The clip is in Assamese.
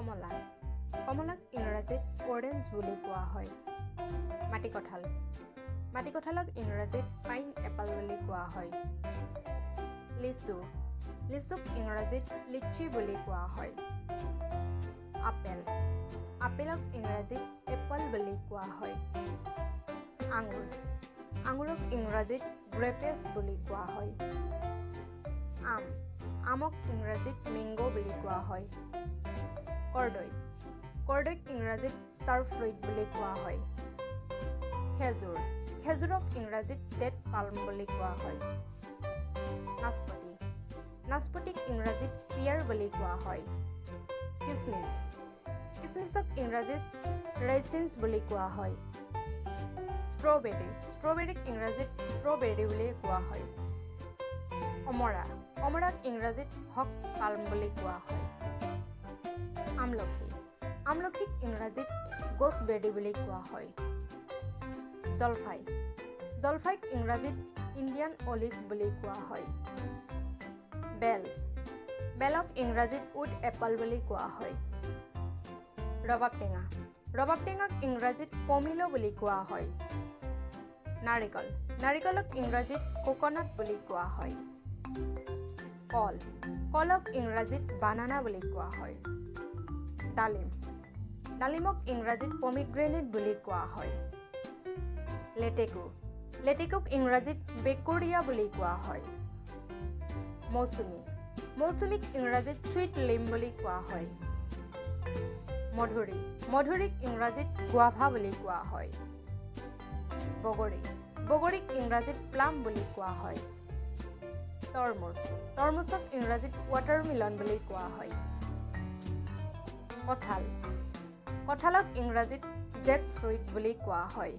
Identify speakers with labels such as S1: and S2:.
S1: কমলা কমলাক ইংৰাজীত অৰেঞ্জ বুলি কোৱা হয় মাটিকঁঠাল মাটিকঁঠালক ইংৰাজীত পাইন এপল বুলি কোৱা হয় লিচু লিচুক ইংৰাজীত লিচি বুলি কোৱা হয় আপেল আপেলক ইংৰাজীত এপল বুলি কোৱা হয় আঙুৰ আঙুৰক ইংৰাজীত গ্ৰেপেছ বুলি কোৱা হয় আম আমক ইংৰাজীত মেংগো বুলি কোৱা হয় কৰ্দৈ কৰ্দৈক ইংৰাজীত ষ্টাৰ ফ্ৰুইট বুলি কোৱা হয় খেজুৰ খেজুৰক ইংৰাজীত ডেট পাল্ম বুলি কোৱা হয় নাচপতি নাচপতিক ইংৰাজীত পিয়াৰ বুলি কোৱা হয় কিচমিচ কিচমিচক ইংৰাজীত ৰেচিনছ বুলি কোৱা হয় ষ্ট্ৰবেৰী ষ্ট্ৰবেৰীক ইংৰাজীত ষ্ট্ৰবেৰী বুলি কোৱা হয় অমৰা অমৰাক ইংৰাজীত হক পাল্ম বুলি কোৱা হয় আমলখি আমলখিক ইংৰাজীত গোছবেৰী বুলি কোৱা হয় জলফাই জলফাইক ইংৰাজীত ইণ্ডিয়ান অলিভ বুলি কোৱা হয় বেল বেলক ইংৰাজীত উড এপল বুলি কোৱা হয় ৰবাব টেঙা ৰবাব টেঙাক ইংৰাজীত পমিলো বুলি কোৱা হয় নাৰিকল নাৰিকলক ইংৰাজীত কোকোনাট বুলি কোৱা হয় কল কলক ইংৰাজীত বানানা বুলি কোৱা হয় ডালিম ডালিমক ইংৰাজীত পমিগ্ৰেনেট বুলি কোৱা হয় লেটেকু লেটেকুক ইংৰাজীত বেকৰিয়া বুলি কোৱা হয় মৌচুমী মৌচুমীক ইংৰাজীত চুইট লিম বুলি কোৱা হয় মধুৰী মধুৰীক ইংৰাজীত গুৱাভা বুলি কোৱা হয় বগৰী বগৰীক ইংৰাজীত প্লাম বুলি কোৱা হয় তৰমুজ তৰমুজক ইংৰাজীত ৱাটাৰমেলন বুলি কোৱা হয় কঁঠাল কঁঠালক ইংৰাজীত জেক ফ্ৰুইট বুলি কোৱা হয়